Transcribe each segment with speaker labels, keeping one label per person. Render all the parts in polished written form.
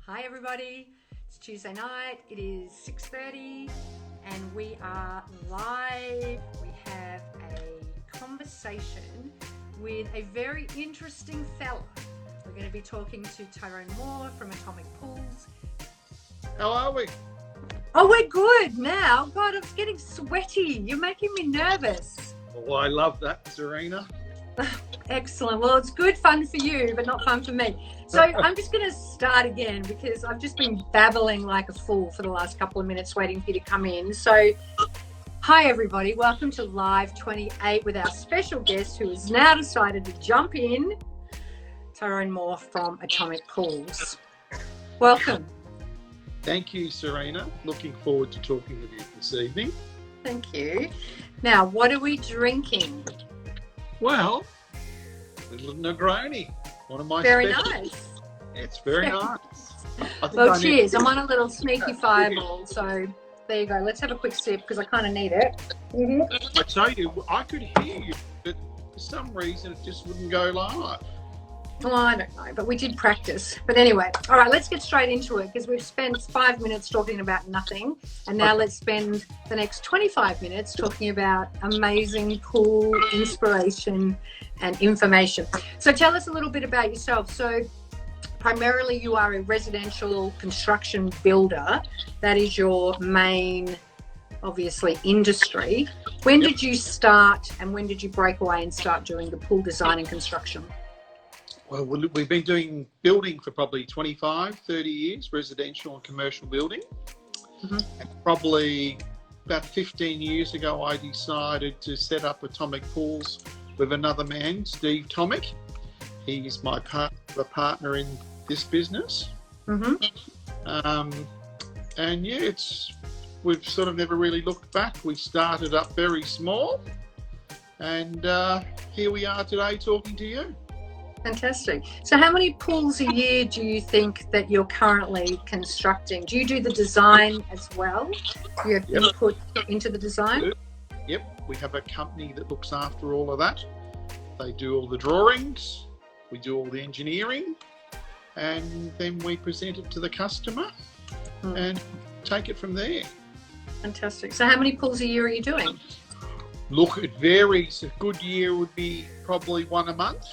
Speaker 1: Hi everybody, it's Tuesday night, it is 6:30 and we are live. We have a conversation with a very interesting fella. We're going to be talking to Tyrone Moore from Atomic Pools.
Speaker 2: How are we?
Speaker 1: Oh, we're good now. God, I'm getting sweaty. You're making me nervous.
Speaker 2: Well, I love that, Serena.
Speaker 1: Excellent. Well, it's good fun for you, but not fun for me. So I'm just going to start again because I've just been babbling like a fool for the last couple of minutes waiting for you to come in. So hi, everybody. Welcome to Live 28 with our special guest who has now decided to jump in, Tyrone Moore from Atomic Pools. Welcome.
Speaker 2: Thank you, Serena. Looking forward to talking with you this evening.
Speaker 1: Thank you. Now, what are we drinking?
Speaker 2: Well, little Negroni, one of my
Speaker 1: Very
Speaker 2: specials.
Speaker 1: nice.
Speaker 2: It's very nice.
Speaker 1: Well, cheers. I'm on a little sneaky fireball, so there you go. Let's have a quick sip because I kind of need it.
Speaker 2: I tell you, I could hear you, but for some reason it just wouldn't go live.
Speaker 1: Well, I don't know, but we did practice. But anyway, all right, let's get straight into it because we've spent 5 minutes talking about nothing. And now let's spend the next 25 minutes talking about amazing pool inspiration and information. So tell us a little bit about yourself. So primarily you are a residential construction builder. That is your main, obviously, industry. When did you start and when did you break away and start doing the pool design and construction?
Speaker 2: Well, we've been doing building for probably 25, 30 years, residential and commercial building. And probably about 15 years ago, I decided to set up Atomic Pools with another man, Steve Tomic. He's my partner in this business. And yeah, we've sort of never really looked back. We started up very small and here we are today talking to you.
Speaker 1: Fantastic. So how many pools a year do you think that you're currently constructing? Do you do the design as well? Do you have input into the design?
Speaker 2: Yep, we have a company that looks after all of that. They do all the drawings, we do all the engineering, and then we present it to the customer and take it from there. Fantastic.
Speaker 1: So how many pools a year are you doing?
Speaker 2: Look, it varies. A good year would be probably one a month.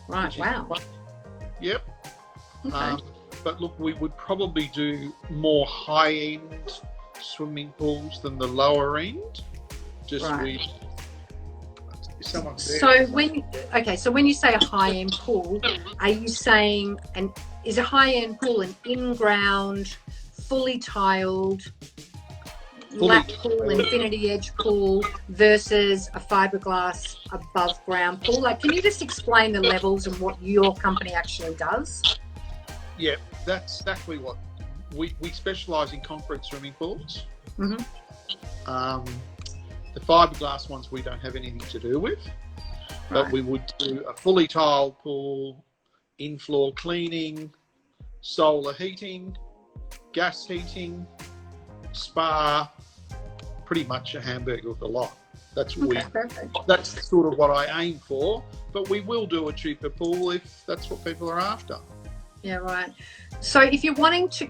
Speaker 1: Right, wow.
Speaker 2: Yep.
Speaker 1: Okay.
Speaker 2: But look, we would probably do more high-end swimming pools than the lower end. Just
Speaker 1: right.
Speaker 2: Someone's there.
Speaker 1: So when you say a high-end pool, are you saying is a high-end pool an in-ground, fully tiled, lap pool, infinity edge pool versus a fiberglass above ground pool? Like, can you just explain the levels and what your company actually does?
Speaker 2: Yeah, that's exactly what we specialize in. Concrete swimming pools. The fiberglass ones we don't have anything to do with, but we would do a fully tiled pool, in-floor cleaning, solar heating, gas heating, spa, pretty much a hamburger of the lot. That's that's sort of what I aim for, but we will do a cheaper pool if that's what people are after. Yeah,
Speaker 1: right. So if you're wanting to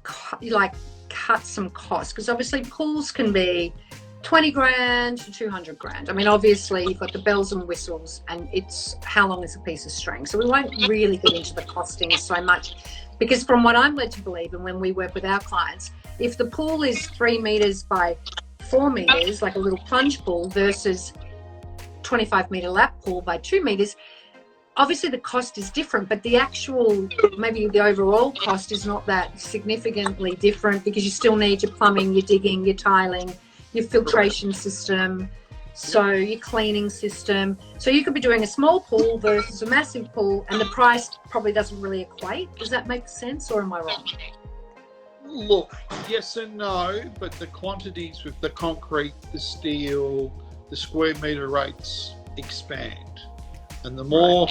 Speaker 1: cut some costs, because obviously pools can be 20 grand to 200 grand. I mean, obviously you've got the bells and whistles and it's how long is a piece of string. So we won't really get into the costing so much, because from what I'm led to believe, and when we work with our clients, if the pool is 3 meters by 4 meters, like a little plunge pool, versus 25 meter lap pool by 2 meters, obviously the cost is different, but the actual, maybe the overall cost is not that significantly different, because you still need your plumbing, your digging, your tiling, your filtration system, so your cleaning system. So you could be doing a small pool versus a massive pool and the price probably doesn't really equate. Does that make sense, or am I wrong?
Speaker 2: Look, yes and no, but the quantities with the concrete, the steel, the square meter rates expand, and the more,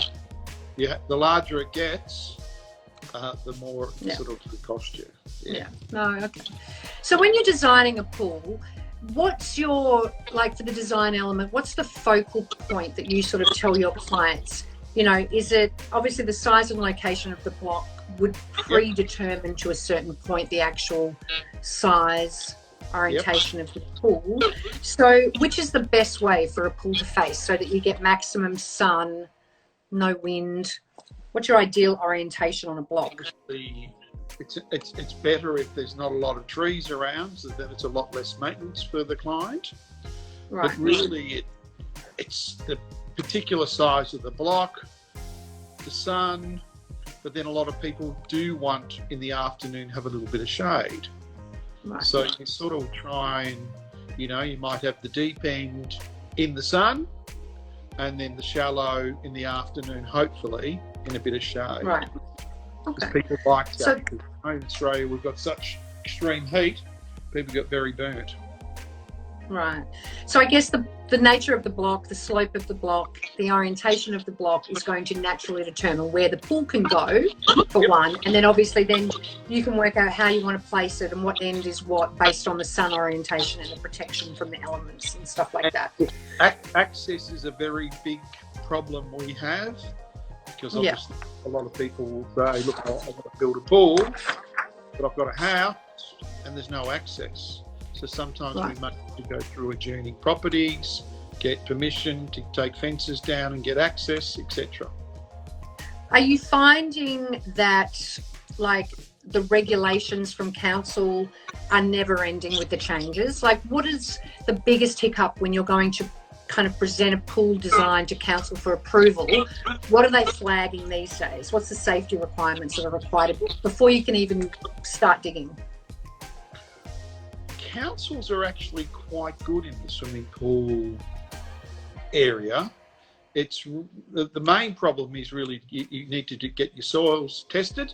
Speaker 2: the larger it gets, the more it sort of will cost you.
Speaker 1: No, okay. So when you're designing a pool, what's your, like for the design element, what's the focal point that you sort of tell your clients? You know, is it obviously the size and location of the block would predetermine to a certain point the actual size, orientation of the pool. So which is the best way for a pool to face so that you get maximum sun, no wind? What's your ideal orientation on a block?
Speaker 2: It's better if there's not a lot of trees around, so then it's a lot less maintenance for the client.
Speaker 1: Right.
Speaker 2: But really it's the particular size of the block, the sun, but then a lot of people do want in the afternoon have a little bit of shade.
Speaker 1: Right.
Speaker 2: So you sort of try and, you might have the deep end in the sun and then the shallow in the afternoon, hopefully, in a bit of shade.
Speaker 1: Right.
Speaker 2: Because
Speaker 1: Okay.
Speaker 2: people like that.
Speaker 1: So,
Speaker 2: In Australia, we've got such extreme heat, people get very burnt.
Speaker 1: right. So I guess the nature of the block, the slope of the block, the orientation of the block is going to naturally determine where the pool can go, for one, and then obviously then you can work out how you want to place it and what end is what based on the sun orientation and the protection from the elements and stuff like that.
Speaker 2: Access is a very big problem we have, because obviously a lot of people will say, look, I want to build a pool, but I've got a house and there's no access. So sometimes we may have to go through adjoining properties, get permission to take fences down and get access, etc.
Speaker 1: Are you finding that, like, the regulations from council are never ending with the changes? Like, what is the biggest hiccup when you're going to kind of present a pool design to council for approval? What are they flagging these days? What's the safety requirements that are required before you can even start digging?
Speaker 2: Councils are actually quite good in the swimming pool area. It's the main problem is really you need to get your soils tested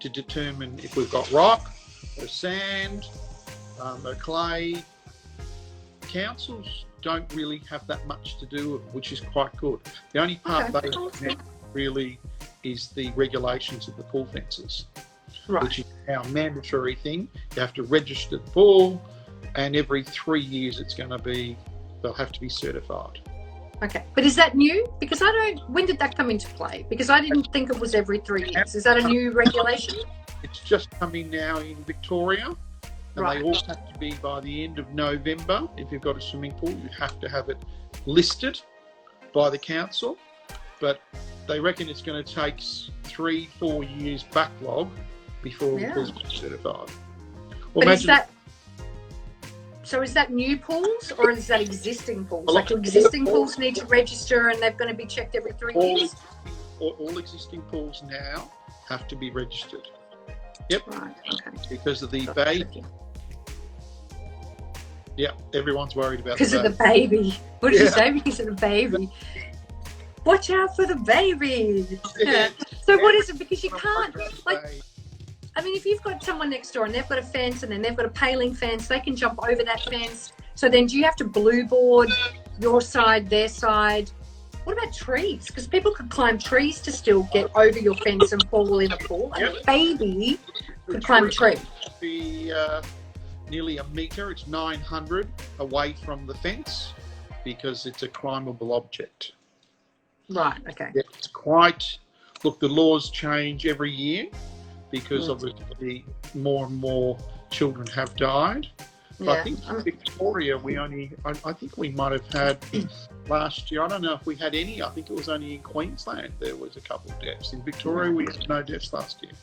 Speaker 2: to determine if we've got rock or sand or clay. Councils don't really have that much to do with it, which is quite good. The only part they have really is the regulations of the pool fences.
Speaker 1: Right.
Speaker 2: Which is our mandatory thing. You have to register the pool, and every 3 years they'll have to be certified.
Speaker 1: Okay, but is that new? Because when did that come into play? Because I didn't think it was every 3 years. Is that a new regulation?
Speaker 2: It's just coming now in Victoria, and they all have to be by the end of November. If you've got a swimming pool, you have to have it listed by the council, but they reckon it's going to take 3-4 years backlog before it was certified. Well,
Speaker 1: but is that new pools or is that existing pools? Like, existing pools need to register and they're going to be checked every 3 years?
Speaker 2: All existing pools now have to be registered. Yep.
Speaker 1: Right, okay.
Speaker 2: Because of the baby. Yeah, everyone's worried about
Speaker 1: because of the baby. What did you say? Because of the baby. Watch out for the baby. Yeah. So what is it? Because you can't, like, I mean, if you've got someone next door and they've got a fence and then they've got a paling fence, they can jump over that fence. So then do you have to blue board your side, their side? What about trees? Because people could climb trees to still get over your fence and fall in a pool. And a baby could climb a tree.
Speaker 2: Be nearly a metre, it's 900 away from the fence because it's a climbable object.
Speaker 1: Right, okay.
Speaker 2: Yeah, it's quite, look, the laws change every year because obviously more and more children have died. But I think in Victoria, I think we might have had last year, I don't know if we had any, I think it was only in Queensland there was a couple of deaths. In Victoria, we had no deaths last year.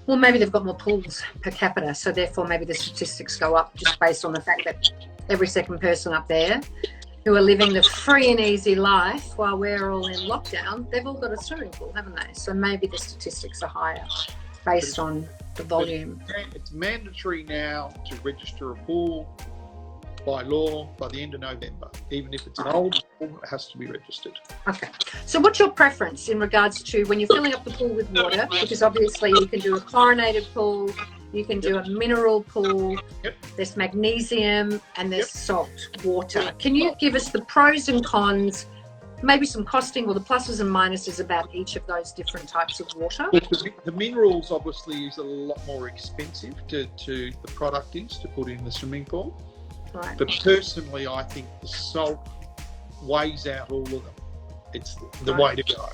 Speaker 1: Well, maybe they've got more pools per capita, so therefore maybe the statistics go up just based on the fact that every second person up there who are living the free and easy life while we're all in lockdown, they've all got a swimming pool, haven't they? So maybe the statistics are higher based on the volume.
Speaker 2: It's mandatory now to register a pool by law by the end of November. Even if it's an old pool, it has to be registered. Okay.
Speaker 1: So what's your preference in regards to when you're filling up the pool with water? Because obviously you can do a chlorinated pool, you can do a mineral pool, there's magnesium and there's salt water. Can you give us the pros and cons, maybe some costing or the pluses and minuses about each of those different types of water?
Speaker 2: The minerals obviously is a lot more expensive to the product is to put in the swimming pool.
Speaker 1: Right.
Speaker 2: But personally, I think the salt weighs out all of them. It's the way to go.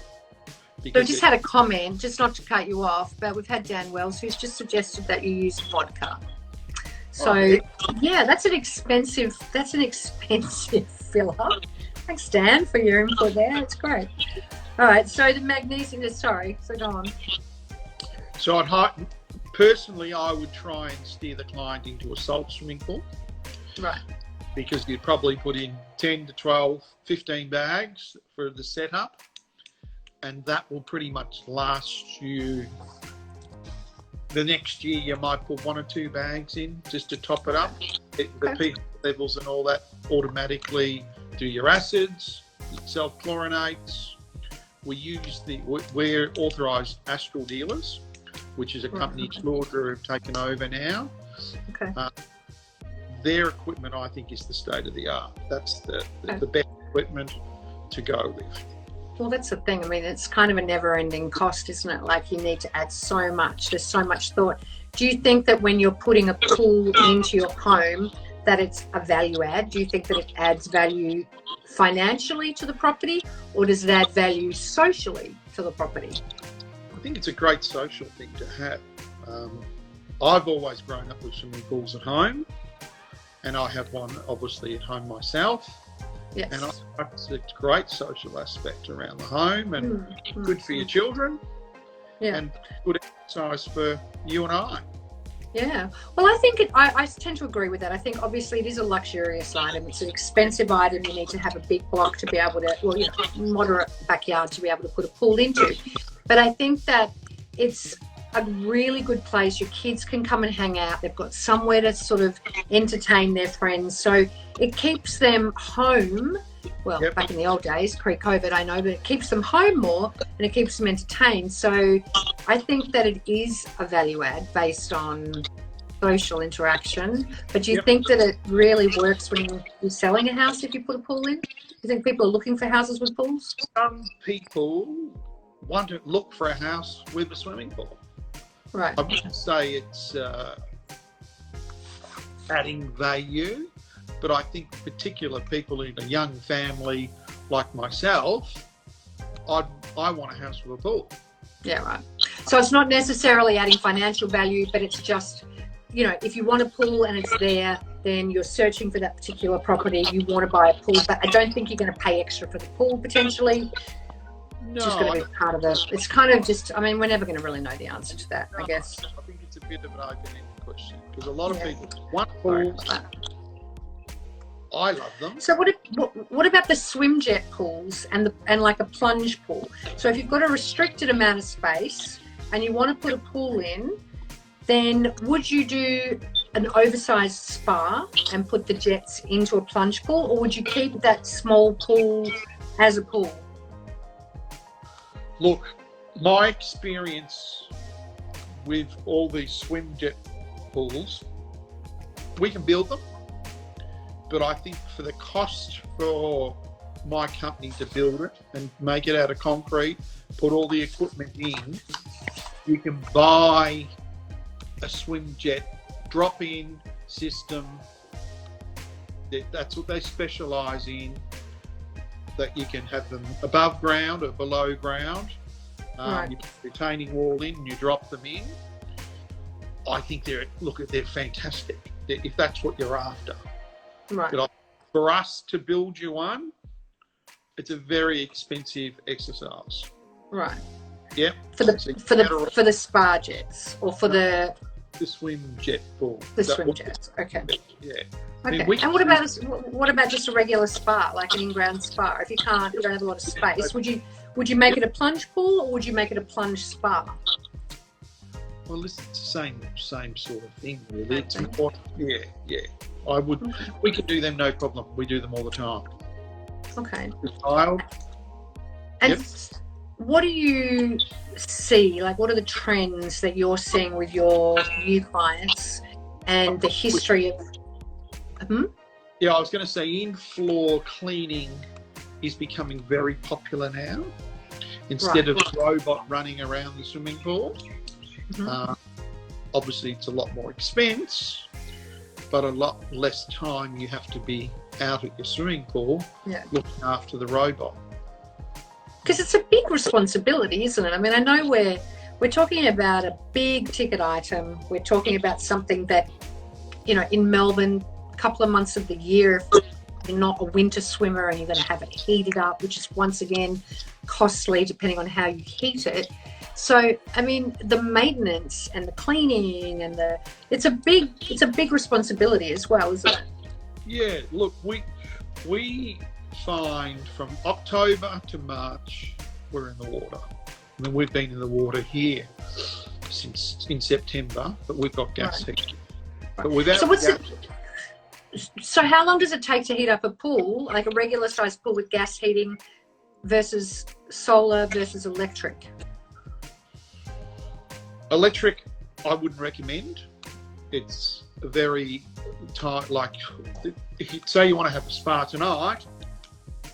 Speaker 1: So we just had a comment, just not to cut you off, but we've had Dan Wells who's just suggested that you use vodka. So yeah, that's an expensive filler. Thanks, Dan, for your input there. It's great. All right, so the magnesium. Sorry, so go on.
Speaker 2: So personally, I would try and steer the client into a salt swimming pool.
Speaker 1: Right.
Speaker 2: Because you'd probably put in 10 to 12, 15 bags for the setup, and that will pretty much last you. The next year you might put 1 or 2 bags in just to top it up. The pH levels and all that automatically do your acids, your self-chlorinates. We're authorised Astral dealers, which is a company Claudia have taken over now.
Speaker 1: Okay.
Speaker 2: Their equipment, I think, is the state of the art. That's the best equipment to go with.
Speaker 1: Well, that's the thing. I mean, it's kind of a never-ending cost, isn't it? Like, you need to add so much. There's so much thought. Do you think that when you're putting a pool into your home, that it's a value add? Do you think that it adds value financially to the property, or does it add value socially to the property?
Speaker 2: I think it's a great social thing to have. I've always grown up with swimming pools at home, and I have one obviously at home myself.
Speaker 1: Yes.
Speaker 2: And it's a great social aspect around the home, and good for your children, and good exercise for you and I.
Speaker 1: Yeah. Well, I think I tend to agree with that. I think obviously it is a luxurious item. It's an expensive item. You need to have a big block to be able to, well, moderate backyard to be able to put a pool into. But I think that it's a really good place. Your kids can come and hang out. They've got somewhere to sort of entertain their friends. So it keeps them home. Well, back in the old days, pre-COVID, I know, but it keeps them home more and it keeps them entertained. So I think that it is a value add based on social interaction. But do you think that it really works when you're selling a house if you put a pool in? Do you think people are looking for houses with pools?
Speaker 2: Some people want to look for a house with a swimming pool.
Speaker 1: Right.
Speaker 2: I wouldn't say it's adding value, but I think particular people in a young family like myself, I want a house with a pool.
Speaker 1: Yeah, right. So it's not necessarily adding financial value, but it's just, if you want a pool and it's there, then you're searching for that particular property. You want to buy a pool, but I don't think you're going to pay extra for the pool potentially.
Speaker 2: No,
Speaker 1: it's just going to be part of it. It's kind of just, we're never going to really know the answer to that, I guess.
Speaker 2: I think it's a bit of an open-ended question because a lot of people want pools. I love them.
Speaker 1: So what about the swim jet pools and like a plunge pool? So if you've got a restricted amount of space and you want to put a pool in, then would you do an oversized spa and put the jets into a plunge pool, or would you keep that small pool as a pool?
Speaker 2: Look, my experience with all these swim jet pools, we can build them, but I think for the cost for my company to build it and make it out of concrete, put all the equipment in, you can buy a swim jet drop-in system. That's what they specialise in, that you can have them above ground or below ground. You put the retaining wall in and you drop them in. I think they're fantastic if that's what you're after.
Speaker 1: Right.
Speaker 2: But for us to build you one, it's a very expensive exercise.
Speaker 1: Right.
Speaker 2: Yep.
Speaker 1: For the spa jets or for the
Speaker 2: swim jet pool.
Speaker 1: The swim jets. Okay.
Speaker 2: Yeah.
Speaker 1: Okay. And what about just a regular spa, like an in-ground spa? If you don't have a lot of space, would you make it a plunge pool or would you make it a plunge spa?
Speaker 2: Well, it's the same sort of thing, really. It's more, yeah. I would. Okay. We can do them, no problem. We do them all the time.
Speaker 1: Okay.
Speaker 2: And
Speaker 1: what do you see? Like, what are the trends that you're seeing with your new clients and the history of?
Speaker 2: Yeah, I was going to say Infloor Cleaning is becoming very popular now. Instead of robot running around the swimming pool, obviously it's a lot more expense, but a lot less time you have to be out at your swimming pool looking after the robot.
Speaker 1: because it's a big responsibility, isn't it? I mean, I know we're talking about a big ticket item. We're talking about something that, you know, in Melbourne, a couple of months of the year, if you're not a winter swimmer and you're going to have it heated up, which is once again costly depending on how you heat it. So, I mean, the maintenance and the cleaning and it's a big responsibility as well, isn't it?
Speaker 2: Yeah, look, we find from October to March we're in the water. I mean, we've been in the water here since in September, but we've got gas heating. But without
Speaker 1: so how long does it take to heat up a pool, like a regular sized pool with gas heating versus solar versus electric?
Speaker 2: Electric, I wouldn't recommend. It's very tight. Like, if you say you want to have a spa tonight,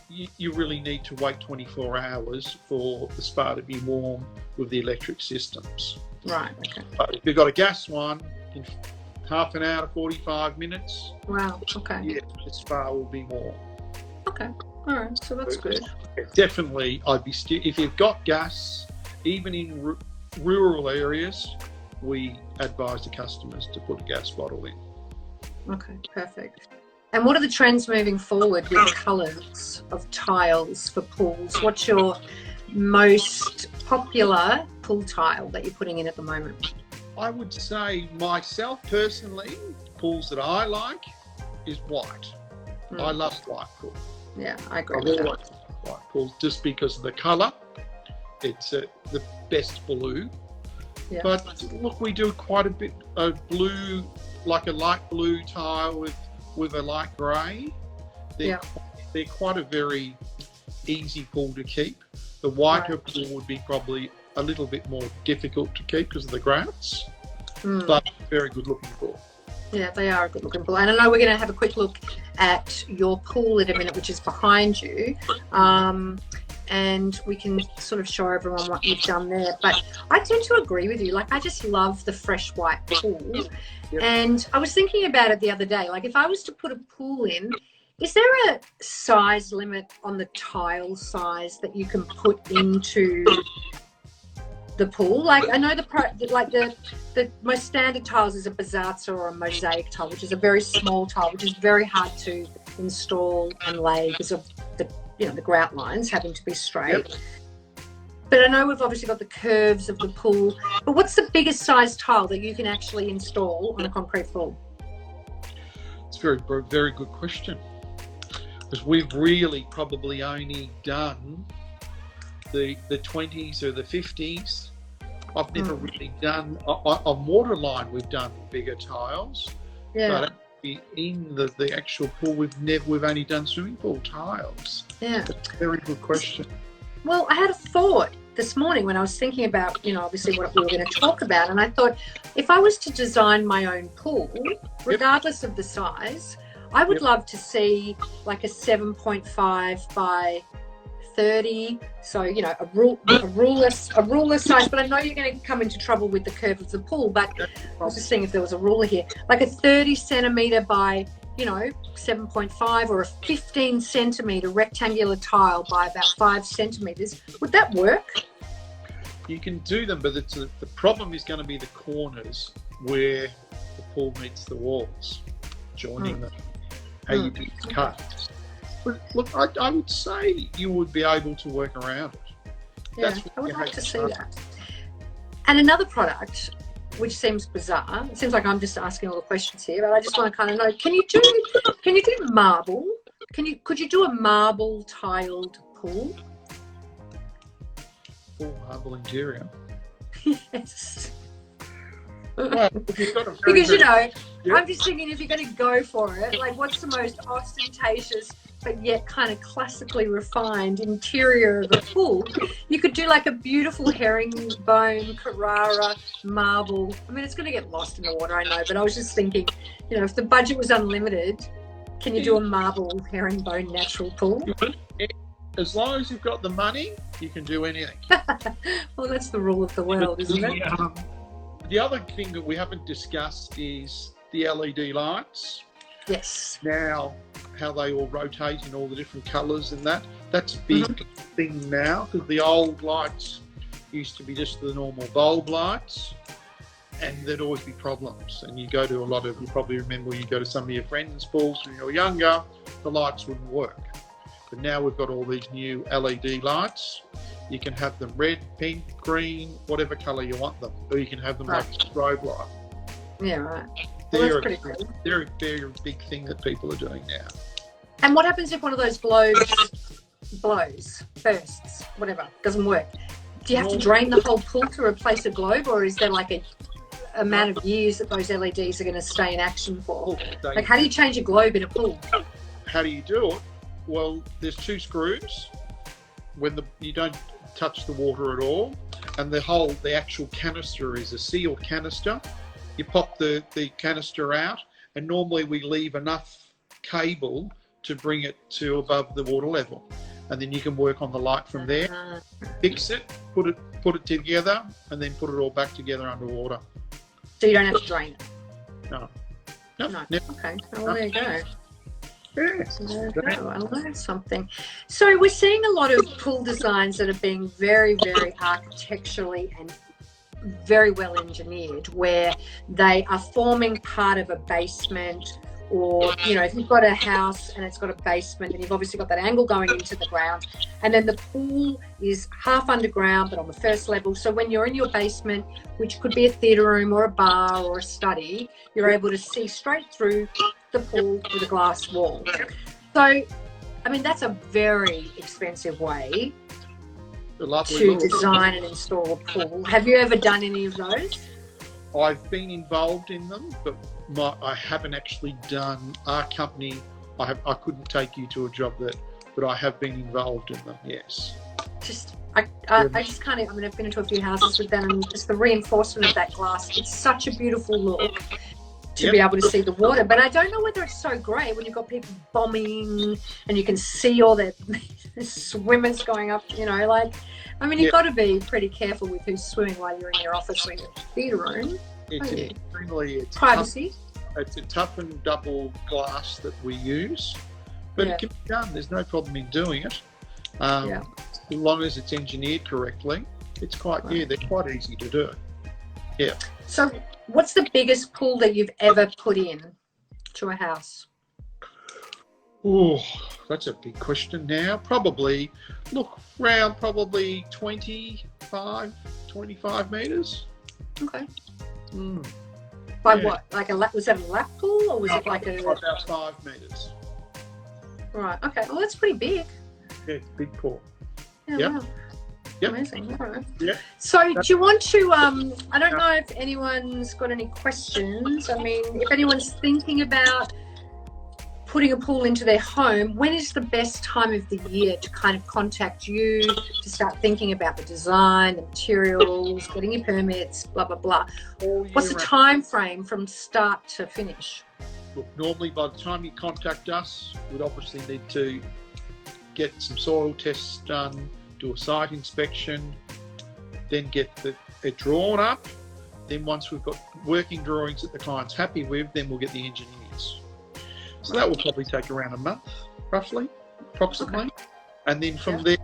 Speaker 2: you really need to wait 24 hours for the spa to be warm with the electric systems.
Speaker 1: Right. Okay.
Speaker 2: But if you've got a gas one, in half an hour to 45 minutes.
Speaker 1: Wow. Okay.
Speaker 2: Yeah, the spa will be warm.
Speaker 1: Okay. All right. So that's good.
Speaker 2: Definitely, if you've got gas, even in rural areas, we advise the customers to put a gas bottle in.
Speaker 1: Okay, perfect. And what are the trends moving forward with the colours of tiles for pools? What's your most popular pool tile that you're putting in at the moment?
Speaker 2: I would say myself personally, pools that I like is white. I love white pools.
Speaker 1: Yeah, I agree with that.
Speaker 2: White pools just because of the colour. It's the best blue. Yeah. But look, we do quite a bit of blue, like a light blue tile with a light grey. They're quite a very easy pool to keep. The whiter pool would be probably a little bit more difficult to keep because of the grouts, but very good looking pool.
Speaker 1: Yeah, they are a good looking pool. And I know we're going to have a quick look at your pool in a minute, which is behind you. And we can sort of show everyone what you've done there. But I tend to agree with you. Like, I just love the fresh white pool. Yep. And I was thinking about it the other day. Like, if I was to put a pool in, is there a size limit on the tile size that you can put into the pool? Like, I know the most standard tiles is a Bazazza or a mosaic tile, which is a very small tile, which is very hard to install and lay because of the grout lines having to be straight. Yep. But I know we've obviously got the curves of the pool. But what's the biggest size tile that you can actually install on a concrete pool?
Speaker 2: It's a very, very good question. Because we've really probably only done the 20s or the 50s. I've never really done, on Waterline we've done bigger tiles. Yeah. But in the actual pool, we've only done swimming pool tiles. Yeah. That's a very good question.
Speaker 1: Well, I had a thought this morning when I was thinking about, obviously what we were going to talk about, and I thought if I was to design my own pool, regardless of the size, I would love to see like a 7.5 by 30, so a ruler size. But I know you're going to come into trouble with the curve of the pool. But I was just seeing if there was a ruler here, like a 30 centimetre by 7.5, or a 15 centimetre rectangular tile by about 5 centimetres. Would that work?
Speaker 2: You can do them, but the problem is going to be the corners where the pool meets the walls, joining them. How you do the cut. But look, I would say you would be able to work around it.
Speaker 1: Yeah, I would like to see that. And another product, which seems bizarre, it seems like I'm just asking all the questions here, but I just want to kind of know, can you do marble? Could you do a marble tiled pool?
Speaker 2: Full marble interior.
Speaker 1: Yes.
Speaker 2: Well,
Speaker 1: because I'm just thinking, if you're going to go for it, like, what's the most ostentatious but yet kind of classically refined interior of a pool? You could do like a beautiful herringbone Carrara marble. I mean, it's going to get lost in the water, I know, but I was just thinking, if the budget was unlimited, can you do a marble herringbone natural pool?
Speaker 2: As long as you've got the money, you can do anything.
Speaker 1: Well, that's the rule of the world, isn't it?
Speaker 2: The other thing that we haven't discussed is the LED lights.
Speaker 1: Yes.
Speaker 2: Now, how they all rotate in all the different colours and that. That's a big thing now, because the old lights used to be just the normal bulb lights, and there'd always be problems. And you go to you probably remember you go to some of your friends' pools when you were younger, the lights wouldn't work. But now we've got all these new LED lights. You can have them red, pink, green, whatever colour you want them, or you can have them like a strobe light.
Speaker 1: Yeah, right.
Speaker 2: They're a very big thing that people are doing now.
Speaker 1: And what happens if one of those blows, bursts, whatever, doesn't work? Do you have to drain the whole pool to replace a globe, or is there like a amount of years that those LEDs are going to stay in action for? Like, how do you change a globe in a pool?
Speaker 2: How do you do it? Well, there's 2 screws. When you don't touch the water at all, and the actual canister is a sealed canister. You pop the canister out, and normally we leave enough cable to bring it to above the water level, and then you can work on the light from there. Fix it, put it together, and then put it all back together underwater.
Speaker 1: So you don't have to drain it?
Speaker 2: No.
Speaker 1: Okay, well, there you go.
Speaker 2: Yes.
Speaker 1: There you go. I learned something. So we're seeing a lot of pool designs that are being very, very architecturally and very well engineered, where they are forming part of a basement, or, you know, if you've got a house and it's got a basement, and you've obviously got that angle going into the ground, and then the pool is half underground but on the first level. So when you're in your basement, which could be a theatre room or a bar or a study, you're able to see straight through the pool with a glass wall. So, I mean, that's a very expensive way to design and install a pool. Have you ever done any of those?
Speaker 2: I've been involved in them, but I haven't actually done our company. I couldn't take you to a job but I have been involved in them. Yes.
Speaker 1: I just kind of. I mean, I've been into a few houses with them, and just the reinforcement of that glass. It's such a beautiful look to be able to see the water. But I don't know whether it's so great when you've got people bombing and you can see all the swimmers going up. You know, like, I mean, you've got to be pretty careful with who's swimming while you're in your office or in your theatre room.
Speaker 2: It's
Speaker 1: privacy.
Speaker 2: It's a toughened double glass that we use, but it can be done. There's no problem in doing it, as long as it's engineered correctly. It's they're quite easy to do. Yeah.
Speaker 1: So, what's the biggest pool that you've ever put in to a house?
Speaker 2: Oh, that's a big question now. Probably, around 25 metres.
Speaker 1: Okay. By what? Like was that a lap pool, or was it like
Speaker 2: about 5 metres?
Speaker 1: Right. Okay. Well, that's pretty big.
Speaker 2: Yeah, it's a big pool.
Speaker 1: Yeah. Wow.
Speaker 2: Yep.
Speaker 1: Amazing. All right.
Speaker 2: Yeah.
Speaker 1: So, do you want to? I don't know if anyone's got any questions. I mean, if anyone's thinking about putting a pool into their home, when is the best time of the year to kind of contact you to start thinking about the design, the materials, getting your permits, blah, blah, blah? What's the time frame from start to finish?
Speaker 2: Look, normally by the time you contact us, we'd obviously need to get some soil tests done, do a site inspection, then get it drawn up. Then once we've got working drawings that the client's happy with, then we'll get the engineers. So that will probably take around a month, roughly, approximately. Okay. And then from there,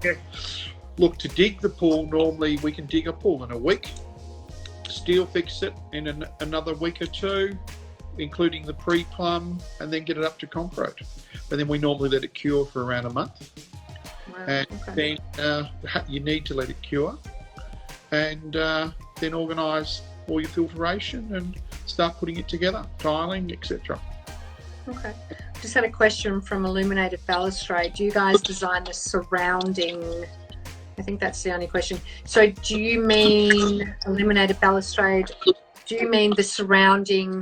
Speaker 2: look, to dig the pool, normally we can dig a pool in a week, steel fix it in another week or 2, including the pre-plumb, and then get it up to concrete. And then we normally let it cure for around a month. Wow. And then you need to let it cure, and then organise all your filtration and start putting it together, tiling, etc.
Speaker 1: Okay. Just had a question from Illuminated Baluster. Do you guys design the surrounding? I think that's the only question. So do you mean Illuminated Baluster? Do you mean the surrounding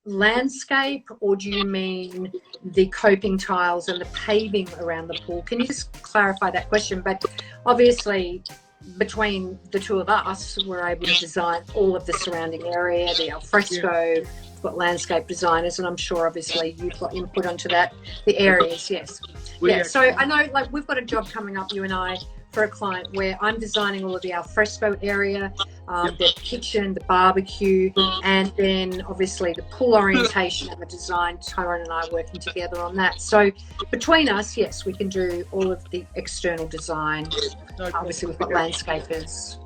Speaker 1: landscape, or do you mean the coping tiles and the paving around the pool? Can you just clarify that question? But obviously, between the two of us, we're able to design all of the surrounding area, the alfresco. Yeah. Got landscape designers, and I'm sure obviously you've got input onto that. The areas, yes. So I know, like, we've got a job coming up, you and I, for a client where I'm designing all of the alfresco area, the kitchen, the barbecue, and then obviously the pool orientation and the design. Tyrone and I are working together on that. So between us, yes, we can do all of the external design. Obviously, we've got landscapers.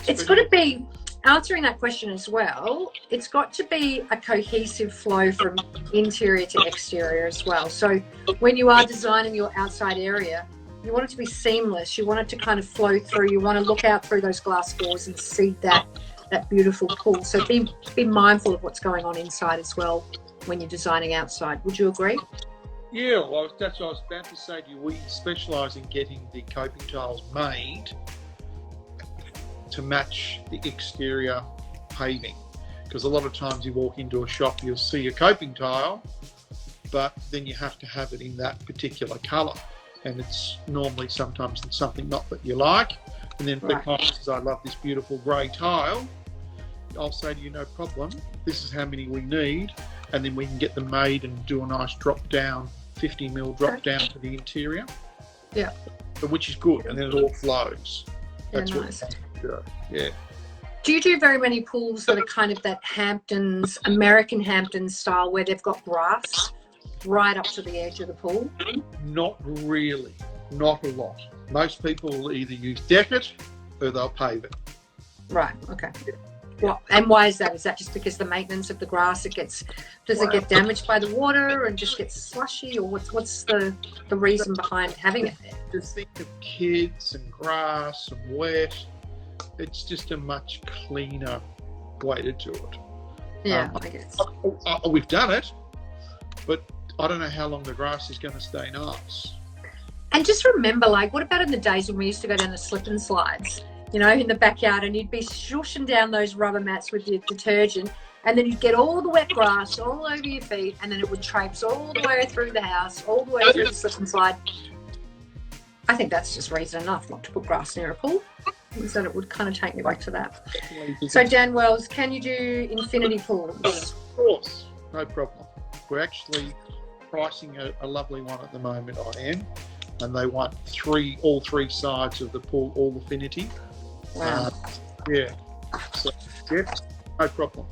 Speaker 1: It's got to be, answering that question as well, it's got to be a cohesive flow from interior to exterior as well. So when you are designing your outside area, you want it to be seamless. You want it to kind of flow through. You want to look out through those glass doors and see that beautiful pool. So be mindful of what's going on inside as well when you're designing outside. Would you agree?
Speaker 2: Yeah, well, that's what I was about to say to you. We specialise in getting the coping tiles made to match the exterior paving, because a lot of times you walk into a shop, you'll see a coping tile, but then you have to have it in that particular colour, and it's normally sometimes something not that you like. And then if the client says, I love this beautiful grey tile, I'll say to you, no problem, this is how many we need, and then we can get them made and do a nice drop down, 50mm drop down to the interior.
Speaker 1: Yeah.
Speaker 2: Which is good, and then it all flows. That's
Speaker 1: nice.
Speaker 2: Yeah.
Speaker 1: Do you do very many pools that are kind of that Hamptons, American Hamptons style, where they've got grass right up to the edge of the pool?
Speaker 2: Not really, not a lot. Most people will either use deck it or they'll pave it.
Speaker 1: Right. Okay. Well, and why is that? Is that just because the maintenance of the grass, it get damaged by the water and just gets slushy, or what's the reason behind having it there?
Speaker 2: Just think of kids and grass and wet. It's just a much cleaner way to do it.
Speaker 1: Yeah, I guess.
Speaker 2: We've done it, but I don't know how long the grass is going to stay nice.
Speaker 1: And just remember, like, what about in the days when we used to go down the slip and slides, you know, in the backyard, and you'd be shushing down those rubber mats with your detergent, and then you'd get all the wet grass all over your feet, and then it would traipse all the way through the house, all the way through the slip and slide. I think that's just reason enough not to put grass near a pool, is that it would kind of take me back to that. So Dan Wells, can you do infinity pools?
Speaker 2: Of course, no problem. We're actually pricing a lovely one at the moment, I am, and they want all three sides of the pool, all infinity.
Speaker 1: Wow.
Speaker 2: Yeah. So, yeah, no problem.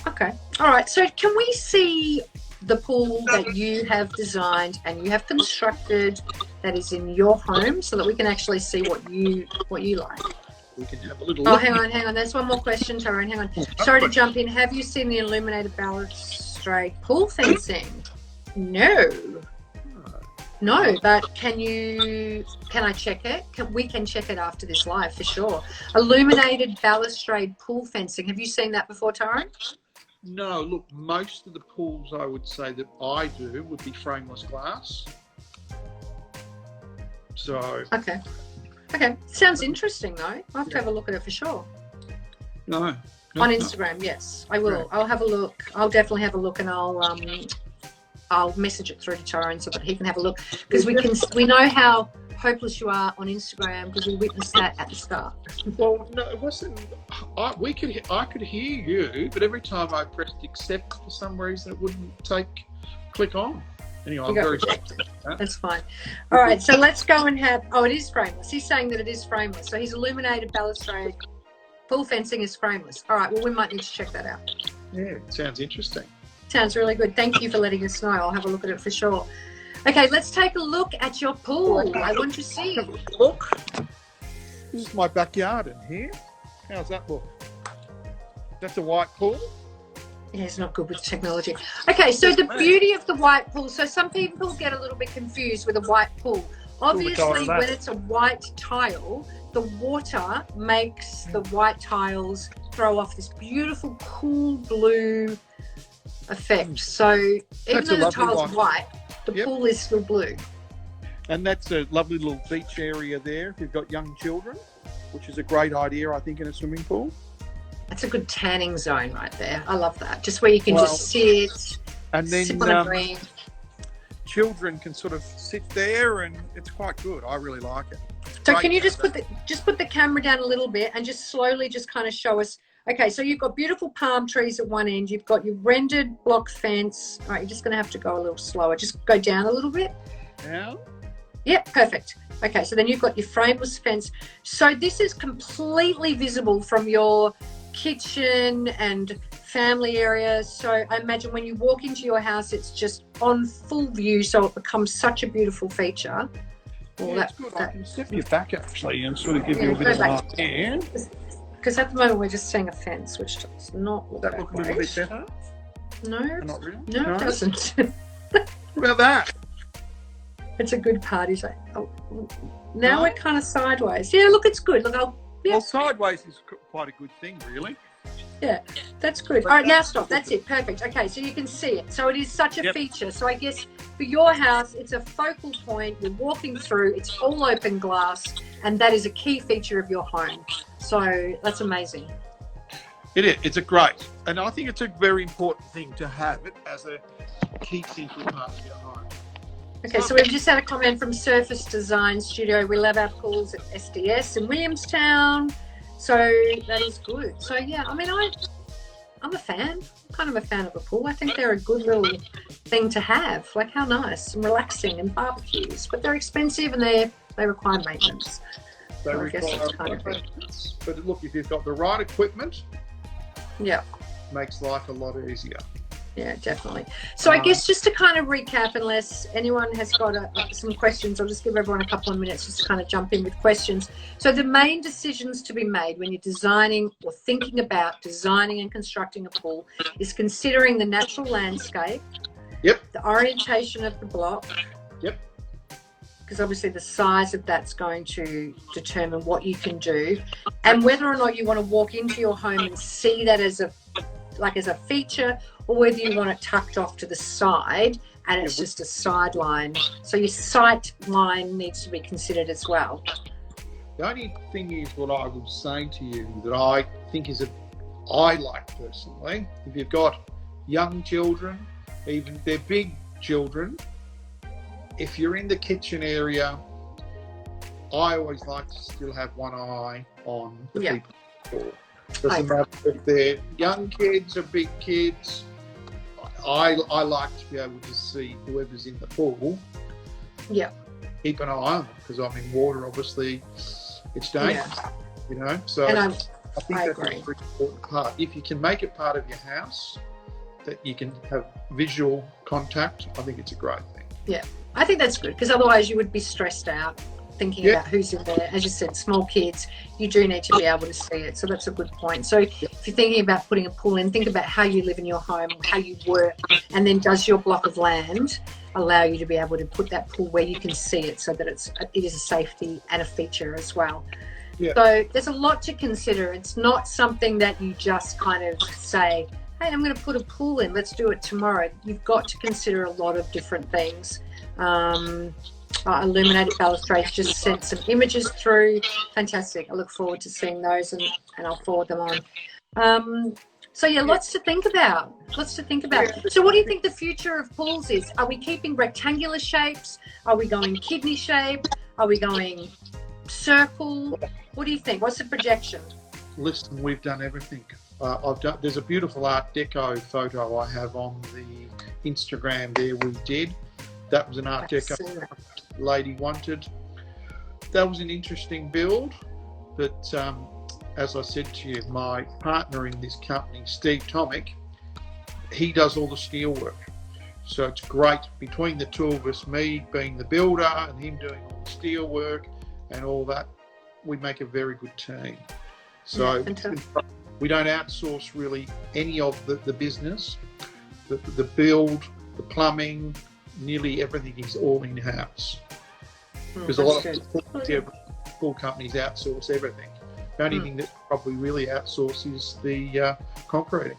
Speaker 1: Okay. All right. So can we see the pool that you have designed and you have constructed that is in your home, so that we can actually see what you like?
Speaker 2: We can have a little
Speaker 1: look. Hang on. There's one more question, Tyrone. Hang on. Sorry to jump in. Have you seen the Illuminated Baluster pool fencing? No. No, but can I check it? We can check it after this live for sure. Illuminated balustrade pool fencing. Have you seen that before, Tyrone?
Speaker 2: No, look, most of the pools I would say that I do would be frameless glass. So. Okay. Sounds interesting though. I'll have to have a look at it for sure. No. On Instagram, yes, I will. Right. I'll have a look. I'll definitely have a look, and I'll message it through to Tyrone so that he can have a look, because we know how hopeless you are on Instagram, because we witnessed that at the start. Well, no, it wasn't. I could hear you, but every time I pressed accept for some reason, it wouldn't click on. Anyway, I'm very sorry. That's fine. All right, so let's go and have. Oh, it is frameless. He's saying that it is frameless. So his illuminated balustrade pool fencing is frameless. All right. Well, we might need to check that out. Yeah, it sounds interesting. Sounds really good. Thank you for letting us know. I'll have a look at it for sure. Okay, let's take a look at your pool. I want to see. Look. This is my backyard in here. How's that look? That's a white pool. Yeah, it's not good with technology. Okay, so the beauty of the white pool. So some people get a little bit confused with a white pool. Obviously, when it's a white tile, the water makes the white tiles throw off this beautiful, cool blue effect. So even though the tile's white, the pool is still blue. And that's a lovely little beach area there if you've got young children, which is a great idea, I think, in a swimming pool. That's a good tanning zone right there. I love that. Just where you can just sit, and then sip on a green. Children can sort of sit there, and it's quite good. I really like it. So can you just put the camera down a little bit and just slowly just kind of show us. Okay, so you've got beautiful palm trees at one end. You've got your rendered block fence. All right, you're just going to have to go a little slower. Just go down a little bit. Down.
Speaker 1: Yeah, perfect. Okay, so then you've got your frameless fence. So this is completely visible from your kitchen and family area. So I imagine when you walk into your house, it's just on full view, so it becomes such a beautiful feature. Well,
Speaker 2: Yeah, it's good. I can step you back actually and sort of give you a bit of an idea.
Speaker 1: Because at the moment we're just seeing a fence, which does not look
Speaker 2: That look a little bit better?
Speaker 1: No,
Speaker 2: Not really?
Speaker 1: no, it doesn't.
Speaker 2: What about that?
Speaker 1: It's a good party zone. Oh, now we're kind of sideways. Yeah, look, it's good. Look,
Speaker 2: Well, sideways is quite a good thing, really.
Speaker 1: Yeah, that's good. All right, now stop. That's it. Perfect. Okay, so you can see it. So it is such a feature. So I guess for your house, it's a focal point. You're walking through. It's all open glass, and that is a key feature of your home. So that's amazing.
Speaker 2: It is. It's a great, and I think it's a very important thing to have it as a key central part of your home.
Speaker 1: Okay, so we've just had a comment from Surface Design Studio. We love our pools at SDS in Williamstown. So that is good. So yeah, I mean, I'm a fan. I'm kind of a fan of a pool. I think they're a good little thing to have. Like, how nice and relaxing, and barbecues. But they're expensive and they require maintenance.
Speaker 2: They
Speaker 1: So I
Speaker 2: require
Speaker 1: guess that's kind of good.
Speaker 2: maintenance, but look, if you've got the right equipment,
Speaker 1: Yeah.
Speaker 2: makes life a lot easier.
Speaker 1: Yeah, definitely. So I guess just to kind of recap, unless anyone has got some questions, I'll just give everyone a couple of minutes just to kind of jump in with questions. So the main decisions to be made when you're designing or thinking about designing and constructing a pool is considering the natural landscape, the orientation of the block, because obviously the size of that's going to determine what you can do, and whether or not you want to walk into your home and see that as a feature, or whether you want it tucked off to the side and it's just a sideline. So your sight line needs to be considered as well.
Speaker 2: The only thing is what I would say to you that I think I like personally, if you've got young children, even they're big children, if you're in the kitchen area, I always like to still have one eye on the people. Doesn't matter if they're young kids or big kids. I like to be able to see whoever's in the pool. Yeah. Keep an eye on them, because I'm in water, obviously, it's dangerous. You know, so I think that's a very important part. If you can make it part of your house, that you can have visual contact, I think it's a great thing. Yeah,
Speaker 1: I think that's good, because otherwise you would be stressed out thinking about who's in there. As you said, small kids, you do need to be able to see it. So that's a good point. So if you're thinking about putting a pool in, think about how you live in your home, how you work, and then does your block of land allow you to be able to put that pool where you can see it, so that it is a safety and a feature as well. Yeah. So there's a lot to consider. It's not something that you just kind of say, hey, I'm going to put a pool in, let's do it tomorrow. You've got to consider a lot of different things. Illuminated Baluster just sent some images through. Fantastic. I look forward to seeing those, and I'll forward them on. So yeah, lots to think about. So what do you think the future of pools is? Are we keeping rectangular shapes? Are we going kidney shape? Are we going circle? What do you think? What's the projection?
Speaker 2: Listen, we've done everything. There's a beautiful Art Deco photo I have on the Instagram there we did. That was an Art Deco lady wanted. That was an interesting build, but as I said to you, my partner in this company, Steve Tomic, he does all the steel work. So it's great between the two of us, me being the builder and him doing all the steel work and all that, we make a very good team. So we don't outsource really any of the business. The build, the plumbing, nearly everything is all in-house. Because a lot of pool companies outsource everything. The only thing that probably really outsource is the concreting.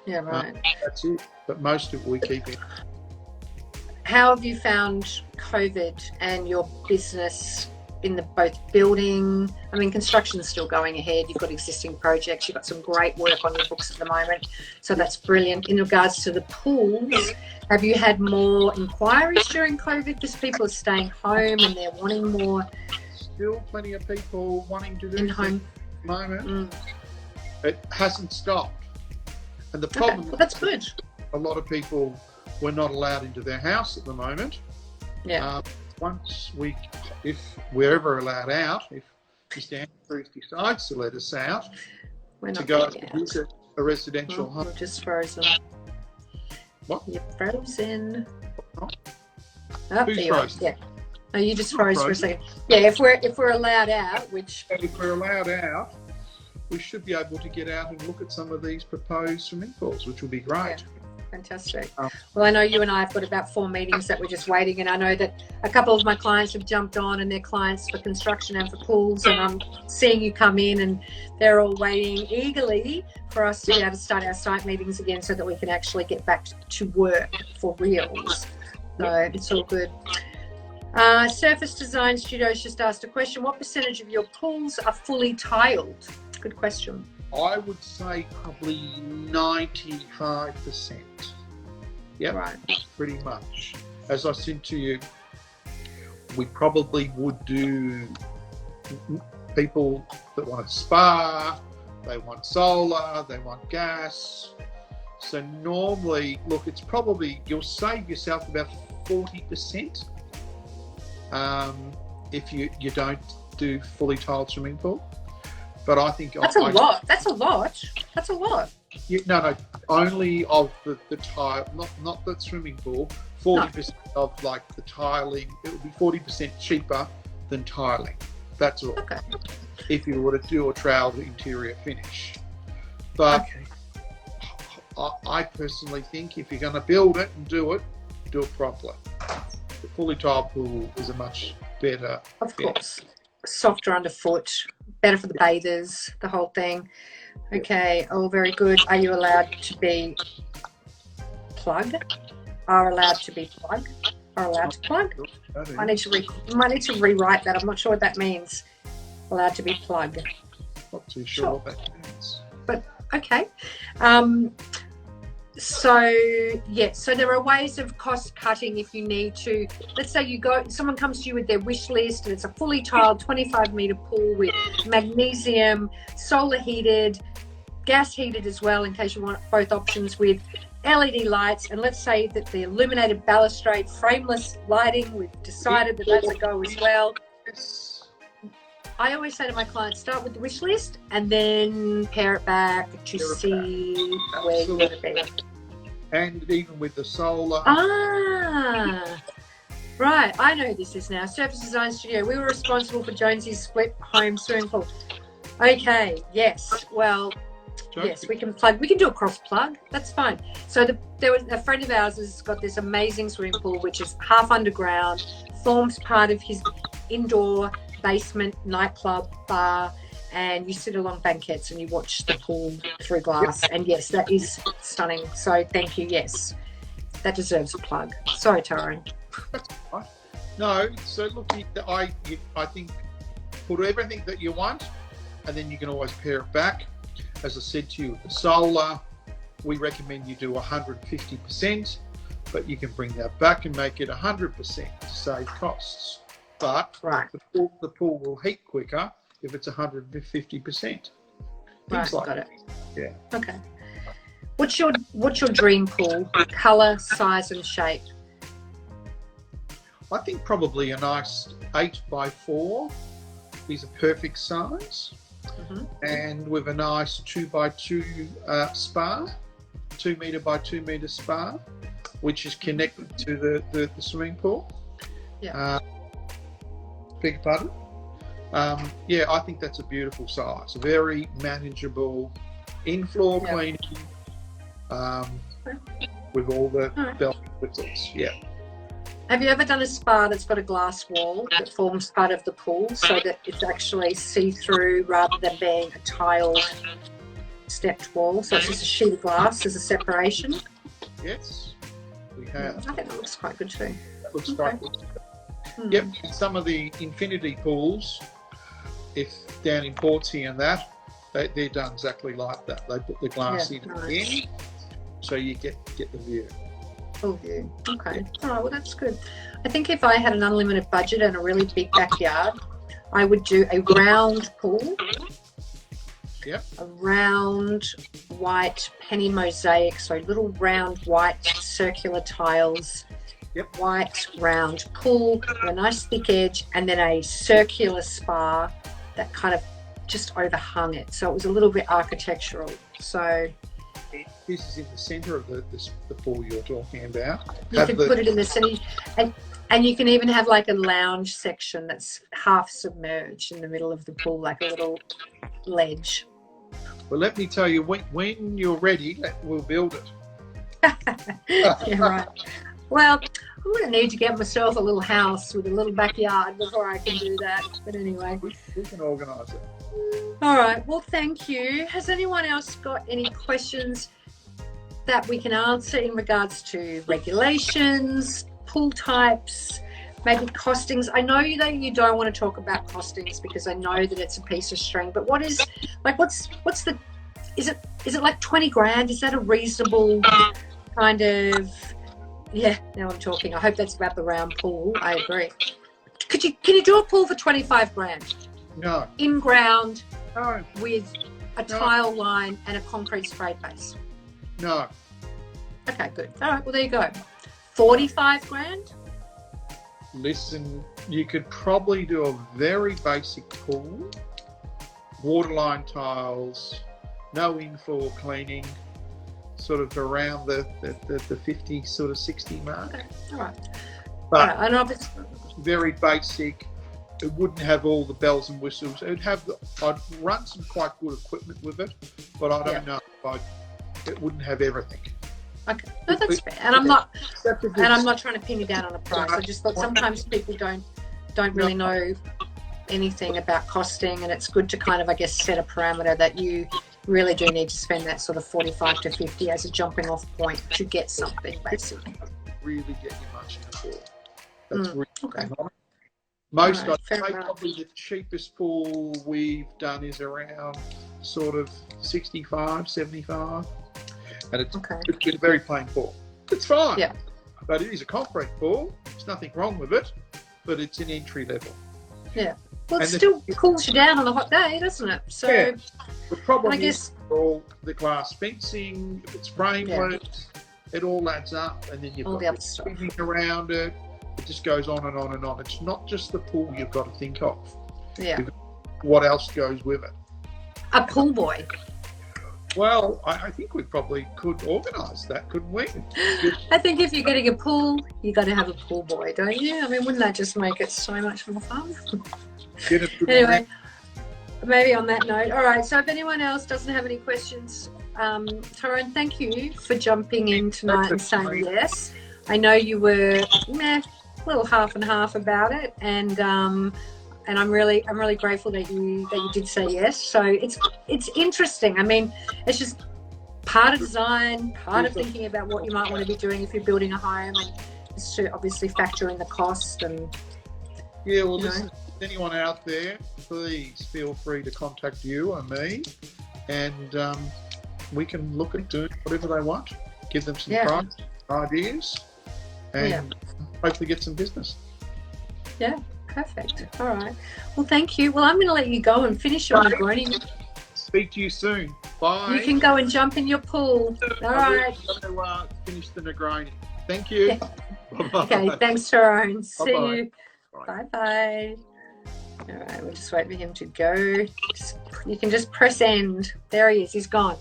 Speaker 1: Yeah, right.
Speaker 2: That's it. But most of it we keep in.
Speaker 1: How have you found COVID and your business in the both building? I mean, construction is still going ahead. You've got existing projects. You've got some great work on your books at the moment. So that's brilliant. In regards to the pools, have you had more inquiries during COVID because people are staying home and they're wanting more?
Speaker 2: Still plenty of people wanting to do
Speaker 1: in home
Speaker 2: at the moment. It hasn't stopped. And the problem
Speaker 1: that's good.
Speaker 2: A lot of people were not allowed into their house at the moment. Yeah. if we're ever allowed out, if Mr. Andrews decides to let us out, to go visit a residential home.
Speaker 1: You're just frozen.
Speaker 2: What?
Speaker 1: You're frozen.
Speaker 2: Oh,
Speaker 1: Who's
Speaker 2: frozen?
Speaker 1: Yeah. No, you just froze for a second. Yeah, if we're allowed out, which
Speaker 2: if we're allowed out, we should be able to get out and look at some of these proposed swimming pools, which will be great.
Speaker 1: Yeah. Fantastic. Well, I know you and I have got about 4 meetings that we're just waiting, and I know that a couple of my clients have jumped on, and they're clients for construction and for pools, and I'm seeing you come in, and they're all waiting eagerly for us to be able to start our site meetings again so that we can actually get back to work for reals. So it's all good. Surface Design Studios just asked a question. What percentage of your pools are fully tiled? Good question.
Speaker 2: I would say probably 95%. Yep,
Speaker 1: Right.
Speaker 2: pretty much. As I said to you, we probably would do people that want a spa, they want solar, they want gas. So normally, look, it's probably, you'll save yourself about 40% if you don't do fully tiled swimming pool. But I think
Speaker 1: That's a lot. That's a lot. That's a lot.
Speaker 2: No, only of the tile, not the swimming pool. 40% of like the tiling. It would be 40% cheaper than tiling. That's all.
Speaker 1: Okay.
Speaker 2: If you were to do a trowel interior finish, but I personally think if you're going to build it and do it properly. The fully tiled pool is a much better.
Speaker 1: Of course. Softer underfoot, better for the bathers, the whole thing. Okay, all very good. Are you allowed to be plug? Are allowed to be plug? Are allowed to plug? I need to rewrite that. I'm not sure what that means. Allowed to be plug.
Speaker 2: Not too sure what that means.
Speaker 1: But okay. So there are ways of cost cutting if you need to. Let's say someone comes to you with their wish list and it's a fully tiled 25-meter pool with magnesium, solar heated, gas heated as well in case you want both options, with LED lights, and let's say that the illuminated balustrade frameless lighting, we've decided that that's a go as well. I always say to my clients, start with the wish list and then pare it back to see where you're going to be.
Speaker 2: And even with the solar.
Speaker 1: Right. I know this is now. Surface Design Studio. We were responsible for Jonesy's split home swimming pool. Okay. Yes. Well, yes, we can plug. We can do a cross plug. That's fine. So there was a friend of ours has got this amazing swimming pool, which is half underground, forms part of his indoor basement nightclub bar, and you sit along banquettes and you watch the pool through glass. And yes, that is stunning. So thank you. Yes, that deserves a plug. Sorry, Tyrone.
Speaker 2: That's right. No, so look, I think put everything that you want, and then you can always pare it back. As I said to you, the solar, we recommend you do 150%, but you can bring that back and make it 100% to save costs. But the pool will heat quicker if it's 150%.
Speaker 1: Right,
Speaker 2: like
Speaker 1: got it.
Speaker 2: Yeah.
Speaker 1: Okay. What's your dream pool? Colour, size, and shape?
Speaker 2: I think probably a nice 8x4 is a perfect size, and with a nice 2x2 spa, 2 metre by 2 metre spa, which is connected to the swimming pool.
Speaker 1: Yeah.
Speaker 2: Beg your pardon? Yeah, I think that's a beautiful size. Very manageable, in-floor cleaning, with all the bells and whistles. Yeah.
Speaker 1: Have you ever done a spa that's got a glass wall that forms part of the pool so that it's actually see-through rather than being a tiled stepped wall? So it's just a sheet of glass as a separation?
Speaker 2: Yes, we have.
Speaker 1: I think that looks quite good too.
Speaker 2: That looks quite good. Yep, some of the infinity pools, if down in Portsea and that, they're done exactly like that. They put the glass in again, so you get the view.
Speaker 1: Full view. Okay. All right. Well, that's good. I think if I had an unlimited budget and a really big backyard, I would do a round pool.
Speaker 2: Yep.
Speaker 1: A round white penny mosaic, so little round white circular tiles
Speaker 2: Yep.
Speaker 1: white round pool with a nice thick edge, and then a circular spar that kind of just overhung it. So it was a little bit architectural. So
Speaker 2: this is in the centre of the pool you're talking about.
Speaker 1: you can put it in the center, and you can even have like a lounge section that's half submerged in the middle of the pool, like a little ledge.
Speaker 2: Well, let me tell you, when you're ready, we'll build it.
Speaker 1: Yeah, right. Well, I'm going to need to get myself a little house with a little backyard before I can do that. But anyway.
Speaker 2: We can organise it.
Speaker 1: All right. Well, thank you. Has anyone else got any questions that we can answer in regards to regulations, pool types, maybe costings? I know that you don't want to talk about costings because I know that it's a piece of string, but what's the, is it like 20 grand? Is that a reasonable kind of, yeah, now I'm talking. I hope that's about the round pool. I agree. Can you do a pool for 25 grand?
Speaker 2: No.
Speaker 1: In ground,
Speaker 2: No.
Speaker 1: with a tile line and a concrete spray base?
Speaker 2: No.
Speaker 1: Okay, good. All right, well, there you go. 45 grand?
Speaker 2: Listen, you could probably do a very basic pool, waterline tiles, no infloor cleaning, sort of around the 50, sort of 60 mark.
Speaker 1: Okay, all right.
Speaker 2: But
Speaker 1: all right, and obviously,
Speaker 2: very basic. It wouldn't have all the bells and whistles. It'd have I'd run some quite good equipment with it, but I don't know if it wouldn't have everything.
Speaker 1: okay, no, that's fair. And I'm not trying to pin you down on a price. I just thought sometimes people don't really know anything about costing, and it's good to kind of, I guess, set a parameter that you really do need to spend that sort of 45 to 50 as a jumping off point to get something, basically.
Speaker 2: Really get you much in a pool. That's really
Speaker 1: okay.
Speaker 2: Most,
Speaker 1: Right,
Speaker 2: I'd say probably the cheapest pool we've done is around sort of 65, 75. And it's a very plain pool. It's fine.
Speaker 1: Yeah.
Speaker 2: But it is a concrete pool. There's nothing wrong with it, but it's an entry level.
Speaker 1: Yeah. Well, it still cools you down on a hot day, doesn't it? So
Speaker 2: yeah. The problem
Speaker 1: is
Speaker 2: is all the glass fencing, if it's frameless, it all adds up, and then you've
Speaker 1: all
Speaker 2: got
Speaker 1: the other stuff
Speaker 2: around it. It just goes on and on and on. It's not just the pool you've got to think of.
Speaker 1: Yeah.
Speaker 2: What else goes with it?
Speaker 1: A pool boy.
Speaker 2: Well, I think we probably could organise that, couldn't we?
Speaker 1: I think if you're getting a pool, you got to have a pool boy, don't you? I mean, wouldn't that just make it so much more fun? Anyway, maybe on that note. All right, so if anyone else doesn't have any questions, Tyrone, thank you for jumping in tonight and saying yes. I know you were a little half and half about it, and I'm really grateful that you did say yes. So it's interesting. I mean, it's just part of design, part of thinking about what you might want to be doing if you're building a home, and just to obviously factor in the cost and.
Speaker 2: Yeah, well, listen, anyone out there, please feel free to contact you or me, and we can look at doing whatever they want. Give them some price, ideas, and hopefully get some business.
Speaker 1: Yeah. Perfect. All right. Well, thank you. Well, I'm going to let you go and finish your Negroni.
Speaker 2: Speak to you soon. Bye.
Speaker 1: You can go and jump in your pool. All right.
Speaker 2: I'm going to finish the Negroni. Thank you. Bye-bye.
Speaker 1: Okay. Thanks, Tyrone. See
Speaker 2: Bye-bye.
Speaker 1: you. Bye-bye. All right. We'll just wait for him to go. You can just press end. There he is. He's gone.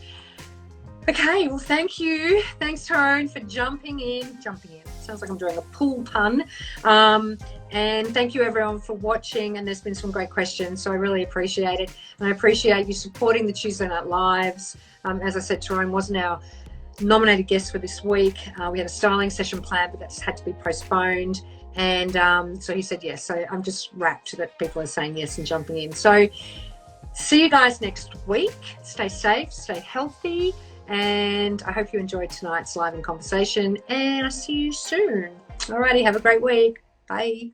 Speaker 1: Okay. Well, thank you. Thanks, Tyrone, for jumping in. Sounds like I'm doing a pool pun. And thank you everyone for watching, and there's been some great questions, so I really appreciate it. And I appreciate you supporting the Tuesday Night Lives. As I said, Tyrone wasn't our nominated guest for this week. We had a styling session planned, but that's had to be postponed. And so he said yes. So I'm just rapt that people are saying yes and jumping in. So see you guys next week. Stay safe, stay healthy, and I hope you enjoyed tonight's live and conversation, and I'll see you soon. Alrighty, have a great week. Bye.